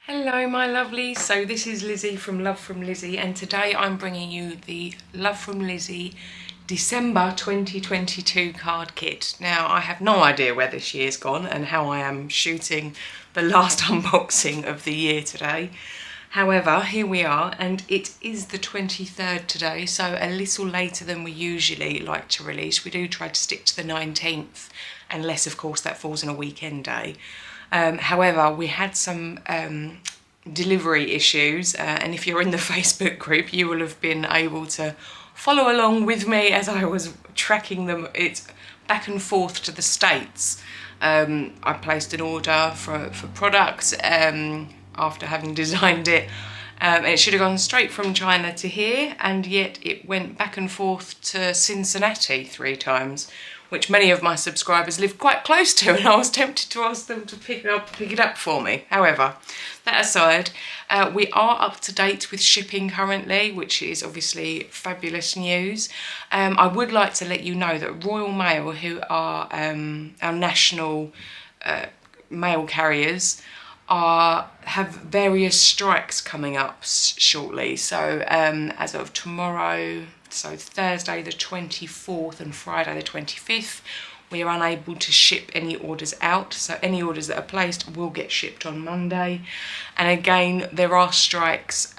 Hello my lovely, so this is Lizzie from Love from Lizzie, and today I'm bringing you the Love from Lizzie December 2022 card kit. Now I have no idea where this year's gone and how I am shooting the last unboxing of the year today. However, here we are, and it is the 23rd today, so a little later than we usually like to release. We do try to stick to the 19th, unless of course that falls on a weekend day. However, we had some delivery issues, and if you're in the Facebook group, you will have been able to follow along with me as I was tracking them. It's back and forth to the States. I placed an order for products after having designed it. It should have gone straight from China to here, and yet it went back and forth to Cincinnati 3 times, which many of my subscribers live quite close to, and I was tempted to ask them to pick it up for me. However, that aside, we are up to date with shipping currently, which is obviously fabulous news. I would like to let you know that Royal Mail, who are our national mail carriers, have various strikes coming up shortly. So as of tomorrow, so Thursday the 24th and Friday the 25th, we are unable to ship any orders out. So any orders that are placed will get shipped on Monday. And again, there are strikes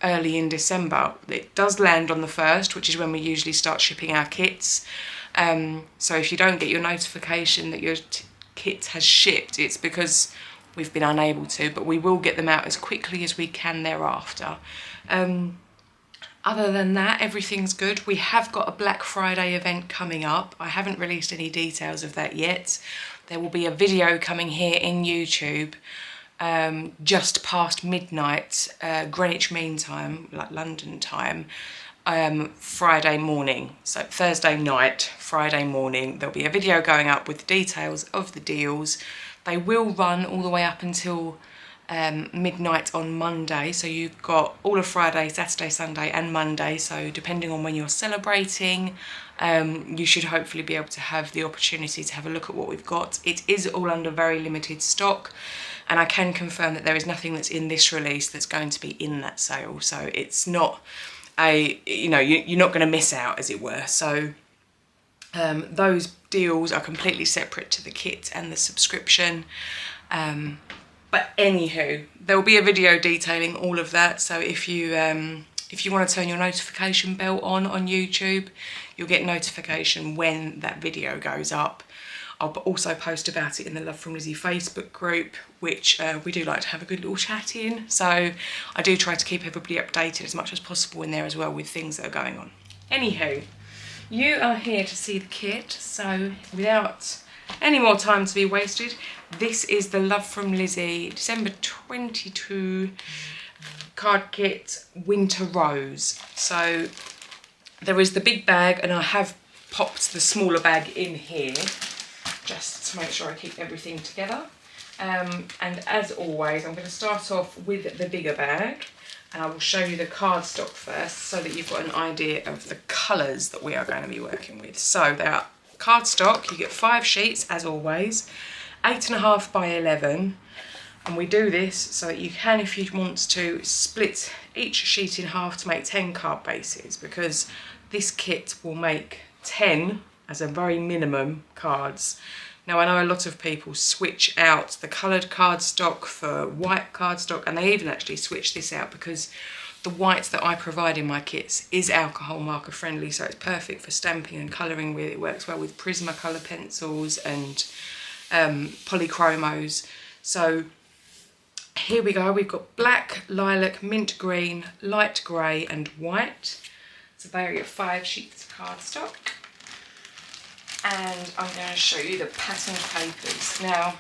early in December. It does land on the 1st, which is when we usually start shipping our kits. So if you don't get your notification that your kit has shipped, it's because we've been unable to, but we will get them out as quickly as we can thereafter. Other than that, everything's good. We have got a Black Friday event coming up. I haven't released any details of that yet. There will be a video coming here in YouTube just past midnight, Greenwich Mean Time, like London time, Friday morning. So Thursday night, Friday morning, there'll be a video going up with the details of the deals. They will run all the way up until midnight on Monday, so you've got all of Friday, Saturday, Sunday and Monday, so depending on when you're celebrating, you should hopefully be able to have the opportunity to have a look at what we've got. It is all under very limited stock, and I can confirm that there is nothing that's in this release that's going to be in that sale, so it's not a, you know, you're not going to miss out, as it were. So those deals are completely separate to the kit and the subscription. But anywho, there will be a video detailing all of that. So if you want to turn your notification bell on YouTube, you'll get notification when that video goes up. I'll also post about it in the Love from Lizzie Facebook group, which we do like to have a good little chat in. So I do try to keep everybody updated as much as possible in there as well with things that are going on. Anywho, you are here to see the kit, so without any more time to be wasted, this is the Love from Lizzie December 22 card kit Winter Rose. So there is the big bag, and I have popped the smaller bag in here just to make sure I keep everything together. And as always, I'm going to start off with the bigger bag, and I will show you the cardstock first so that you've got an idea of the colours that we are going to be working with. So there are cardstock, you get 5 sheets as always, 8.5 by 11, and we do this so that you can, if you want to, split each sheet in half to make 10 card bases, because this kit will make 10 as a very minimum cards. Now I know a lot of people switch out the coloured cardstock for white cardstock, and they even actually switch this out because the white that I provide in my kits is alcohol marker friendly, so it's perfect for stamping and colouring with. It works well with Prismacolor pencils and polychromos. So here we go, we've got black, lilac, mint green, light grey and white. So there are your 5 sheets of cardstock. And I'm going to show you the patterned papers. Now,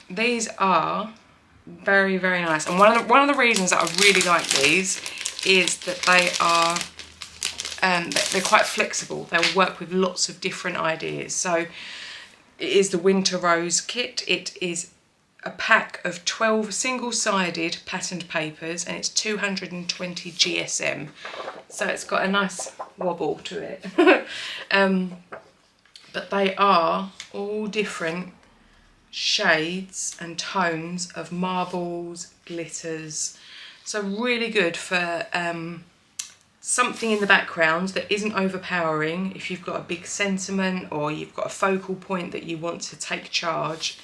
these are very, very nice. And one of the reasons that I really like these is that they are, they're quite flexible. They will work with lots of different ideas. So it is the Winter Rose kit. It is a pack of 12 single-sided patterned papers, and it's 220 GSM. So it's got a nice wobble to it. But they are all different shades and tones of marbles, glitters. So really good for something in the background that isn't overpowering. If you've got a big sentiment or you've got a focal point that you want to take charge,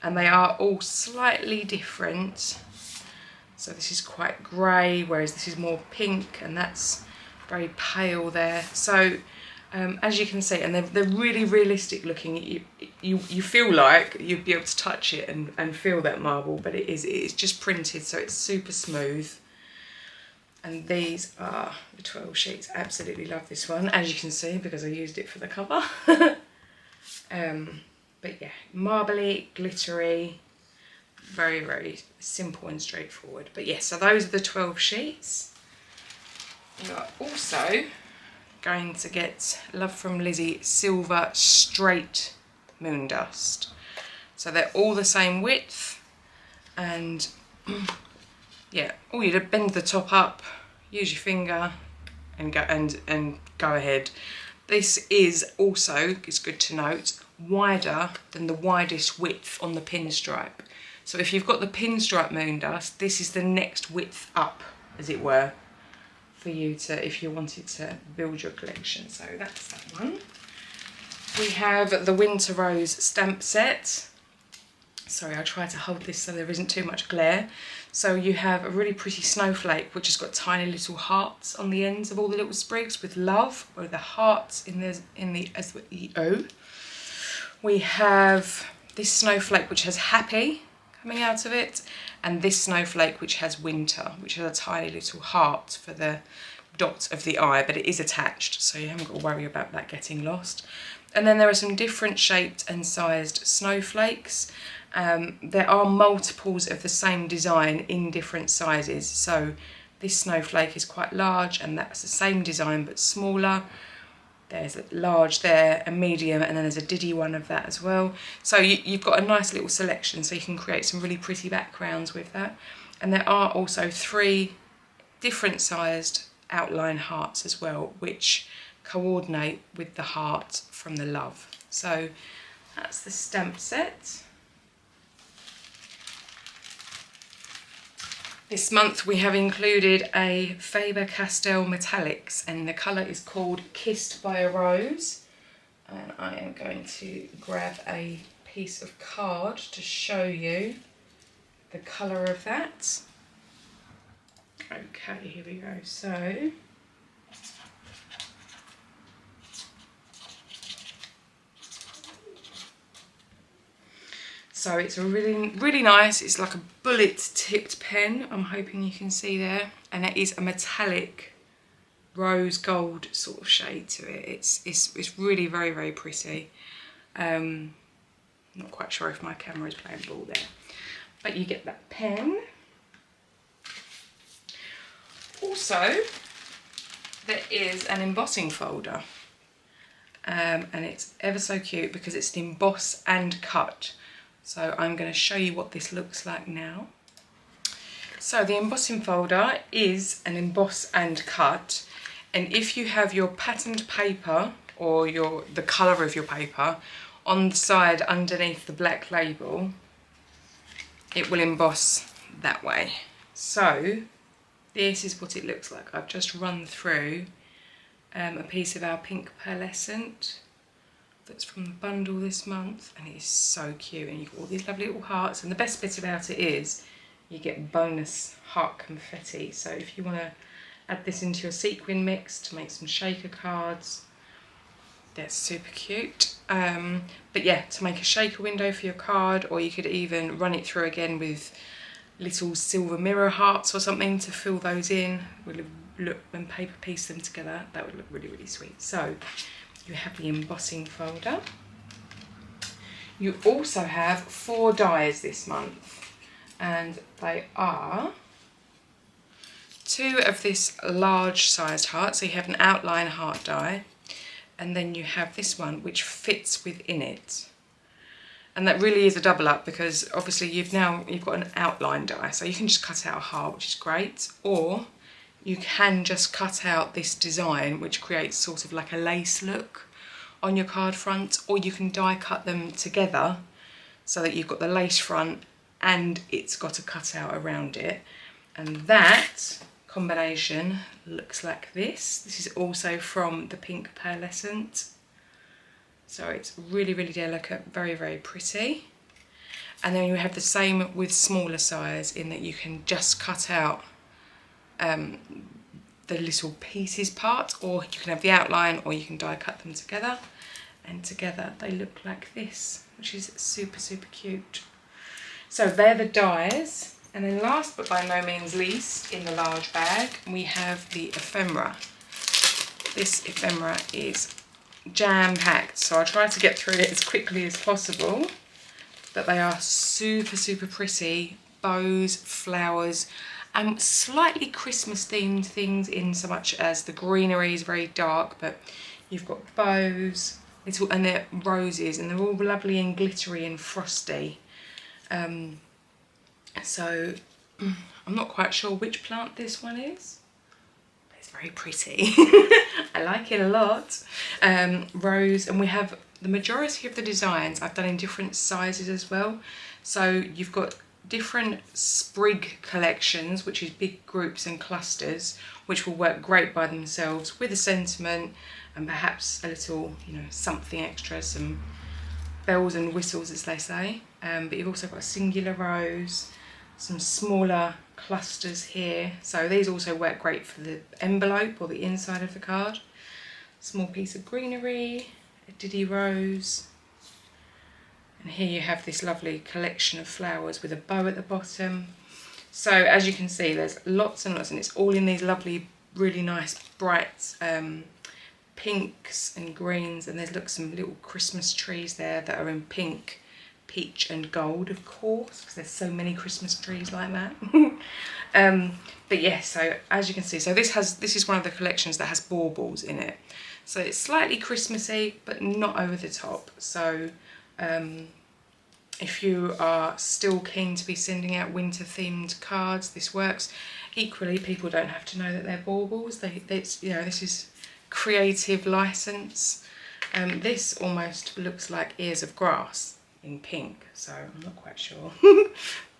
and they are all slightly different. So this is quite grey, whereas this is more pink, and that's very pale there. So as you can see, and they're really realistic looking. You feel like you'd be able to touch it and feel that marble, but it's just printed, so it's super smooth. And these are the 12 sheets. Absolutely love this one, as you can see, because I used it for the cover. But yeah, marbly, glittery, very, very simple and straightforward. But yeah, so those are the 12 sheets. You are also going to get Love from Lizi Silver Straight Moon Dust. So they're all the same width, and yeah, all you do, bend the top up, use your finger, and go ahead. This is also, it's good to note, wider than the widest width on the pinstripe. So if you've got the pinstripe moon dust, this is the next width up, as it were, for you to, if you wanted to build your collection. So that's that one. We have the Winter Rose stamp set. Sorry, I'll try to hold this so there isn't too much glare. So you have a really pretty snowflake, which has got tiny little hearts on the ends of all the little sprigs with love, or the hearts in the O. We have this snowflake, which has happy coming out of it, and this snowflake, which has winter, which has a tiny little heart for the dot of the eye, but it is attached, so you haven't got to worry about that getting lost. And then there are some different shaped and sized snowflakes. There are multiples of the same design in different sizes. So this snowflake is quite large, and that's the same design but smaller. There's a large there, a medium, and then there's a diddy one of that as well. So you've got a nice little selection, so you can create some really pretty backgrounds with that. And there are also 3 different sized outline hearts as well, which coordinate with the heart from the love. So that's the stamp set. This month we have included a Faber-Castell Metallics, and the colour is called Kissed by a Rose. And I am going to grab a piece of card to show you the colour of that. Okay, here we go. So it's a really nice, it's like a bullet tipped pen, I'm hoping you can see there, and it is a metallic rose gold sort of shade to it. It's really very pretty. Not quite sure if my camera is playing ball there, but you get that pen. Also, there is an embossing folder, and it's ever so cute because it's an emboss and cut. So I'm going to show you what this looks like now. So the embossing folder is an emboss and cut, and if you have your patterned paper or the colour of your paper on the side underneath the black label, it will emboss that way. So this is what it looks like. I've just run through a piece of our pink pearlescent that's from the bundle this month, and it is so cute, and you've got all these lovely little hearts, and the best bit about it is you get bonus heart confetti. So if you want to add this into your sequin mix to make some shaker cards, that's super cute. But yeah, to make a shaker window for your card, or you could even run it through again with little silver mirror hearts or something to fill those in. We'll look when paper piece them together, that would look really sweet. So you have the embossing folder. You also have 4 dies this month, and they are 2 of this large sized heart, so you have an outline heart die, and then you have this one which fits within it. And that really is a double up, because obviously you've got an outline die, so you can just cut out a heart, which is great, or you can just cut out this design which creates sort of like a lace look on your card front, or you can die cut them together so that you've got the lace front and it's got a cutout around it. And that combination looks like this. This is also from the Pink Pearlescent. So it's really, really delicate, very, very pretty. And then you have the same with smaller size, in that you can just cut out the little pieces part, or you can have the outline, or you can die cut them together. And together they look like this, which is super, super cute. So they're the dies. And then last but by no means least, in the large bag, we have the ephemera. This ephemera is jam-packed, so I'll try to get through it as quickly as possible. But they are super, super pretty. Bows, flowers, and slightly Christmas themed things, in so much as the greenery is very dark, but you've got bows, and they're roses, and they're all lovely and glittery and frosty. So I'm not quite sure which plant this one is. It's very pretty. I like it a lot. Rose, and we have the majority of the designs I've done in different sizes as well. So you've got different sprig collections, which is big groups and clusters, which will work great by themselves with a sentiment and perhaps a little, you know, something extra, some bells and whistles, as they say. But you've also got a singular rose, some smaller clusters here. So these also work great for the envelope or the inside of the card. Small piece of greenery, a diddy rose. And here you have this lovely collection of flowers with a bow at the bottom. So as you can see, there's lots and lots, and it's all in these lovely, really nice, bright pinks and greens. And there's some little Christmas trees there that are in pink, peach and gold, of course, because there's so many Christmas trees like that. But yes, so as you can see, so this is one of the collections that has baubles in it. So it's slightly Christmassy, but not over the top. So if you are still keen to be sending out winter themed cards, this works. Equally, people don't have to know that they're baubles. You know, this is creative license. This almost looks like ears of grass in pink, so I'm not quite sure.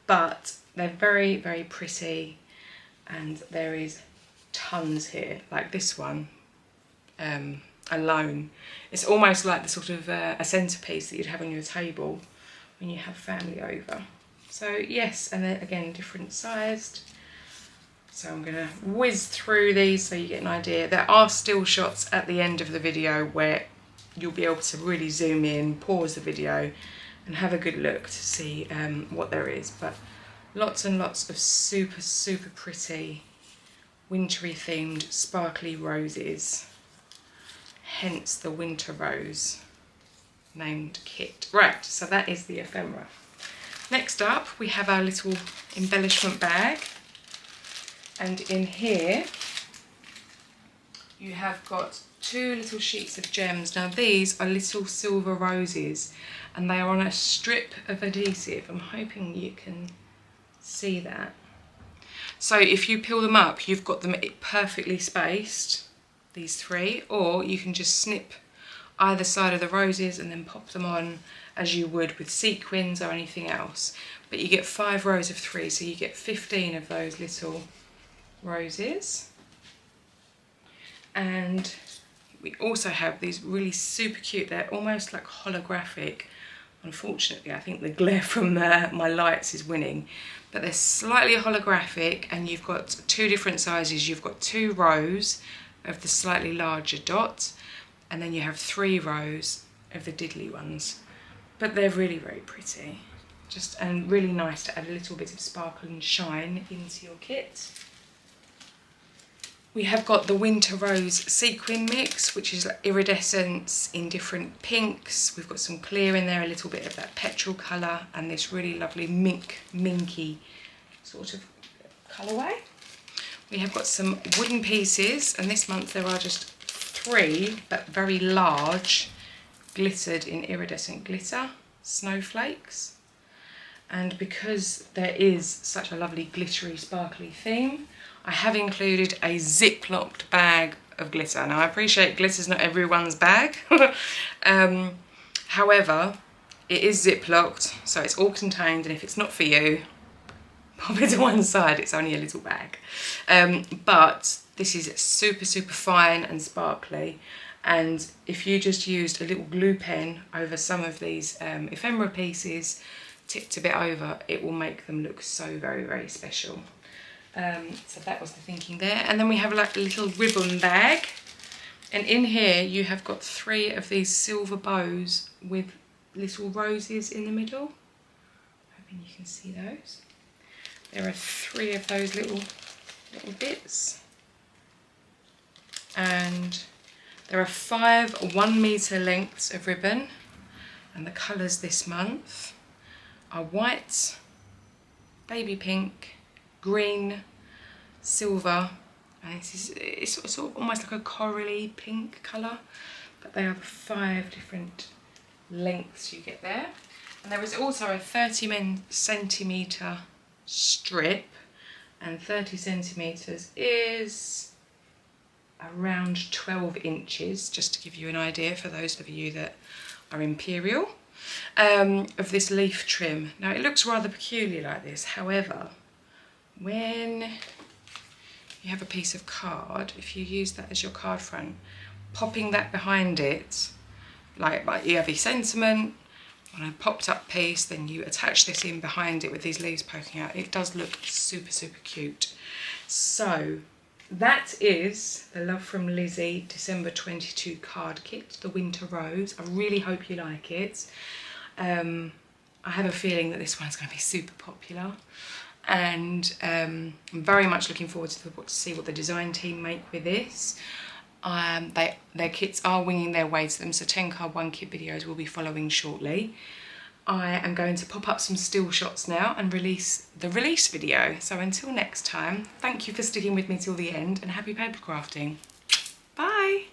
But they're very, very pretty, and there is tons here. Like this one alone, it's almost like the sort of a centerpiece that you'd have on your table when you have family over. So yes, and they're again different sized. So I'm going to whiz through these so you get an idea. There are still shots at the end of the video where you'll be able to really zoom in, pause the video and have a good look to see what there is. But lots and lots of super, super pretty wintry themed sparkly roses. Hence the winter rose named kit. Right, so that is the ephemera. Next up, we have our little embellishment bag. And in here, you have got 2 little sheets of gems. Now these are little silver roses, and they are on a strip of adhesive. I'm hoping you can see that. So if you peel them up, you've got them perfectly spaced, these 3, or you can just snip either side of the roses and then pop them on as you would with sequins or anything else. But you get 5 rows of 3, so you get 15 of those little roses. And we also have these really super cute, they're almost like holographic. Unfortunately, I think the glare from my lights is winning, but they're slightly holographic, and you've got 2 different sizes. You've got 2 rows of the slightly larger dot, and then you have 3 rows of the diddly ones. But they're really, very pretty. And really nice to add a little bit of sparkle and shine into your kit. We have got the Winter Rose sequin mix, which is like iridescence in different pinks. We've got some clear in there, a little bit of that petrol colour, and this really lovely minky sort of colourway. We have got some wooden pieces, and this month there are just 3, but very large, glittered in iridescent glitter snowflakes. And because there is such a lovely glittery, sparkly theme, I have included a zip-locked bag of glitter. Now I appreciate glitter's not everyone's bag. However, It is zip locked, so it's all contained, and if it's not for you, pop it to one side, it's only a little bag. But this is super, super fine and sparkly. And if you just used a little glue pen over some of these ephemera pieces, tipped a bit over, it will make them look so very, very special. So that was the thinking there. And then we have like a little ribbon bag. And in here you have got 3 of these silver bows with little roses in the middle. Hoping you can see those. There are 3 of those little bits. And there are 5 1 metre lengths of ribbon, and the colours this month are white, baby pink, green, silver, and it's sort of almost like a corally pink colour, but they are 5 different lengths you get there. And there is also a 30 centimetre strip, and 30 centimetres is around 12 inches, just to give you an idea for those of you that are imperial, of this leaf trim. Now it looks rather peculiar like this, however, when you have a piece of card, if you use that as your card front, popping that behind it, like you have your sentiment on a popped up piece, then you attach this in behind it with these leaves poking out, it does look super, super cute. So that is the Love from Lizi December 22 card kit, the Winter Rose. I really hope you like it. I have a feeling that this one's going to be super popular, and I'm very much looking forward to see what the design team make with this. Their kits are winging their way to them, so 10 card 1 kit videos will be following shortly. I am going to pop up some still shots now and release the release video. So until next time, thank you for sticking with me till the end, and happy paper crafting. Bye!